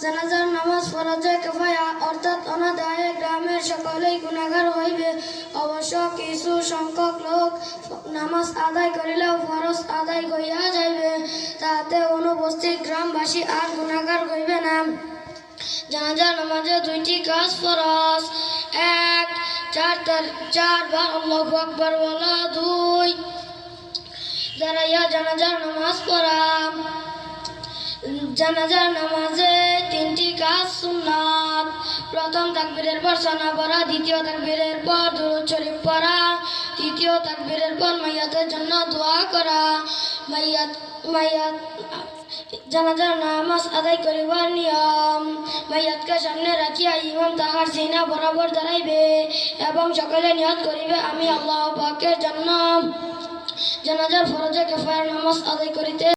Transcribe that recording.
জানাজার নামাজ ফরজে কিফায়া অর্থাৎ অনাদায়ে গ্রামের সকলেই গুনাহগার হইবে। অবশ্য কিছু সংখ্যক লোক নামাজ আদায় করিলেও ফরজ আদায় করিয়া যাইবে, তাহাতে অনুপস্থিত গ্রামবাসী আর গুনাহগার হইবে না। জানাজার নামাজে দুইটি কাজ ফরজ। এক, চারবার আল্লাহু আকবার বলা। দুই, দাঁড়াইয়া জানাজার নামাজ পড়া। জানাজার নামাজে তিনটি কাজ সুন্নাত। প্রথম তাকবীরের পর সানা পড়া, দ্বিতীয় তাকবীরের পর দুরূদ শরীফ পড়া, তৃতীয় তাকবীরের পর মাইয়াতের জন্য দোয়া করা। জানাজার নামাজ আদায় করিবার নিয়ম: মাইয়াতকে সামনে রাখিয়া ইমাম তাহার সিনা বরাবর দাঁড়াইবে এবং সকলে নিয়ত করিবে, আমি আল্লাহ পাকের জন্য জানাজার ফরজে কিফায়ার নামাজ আদায় করিতে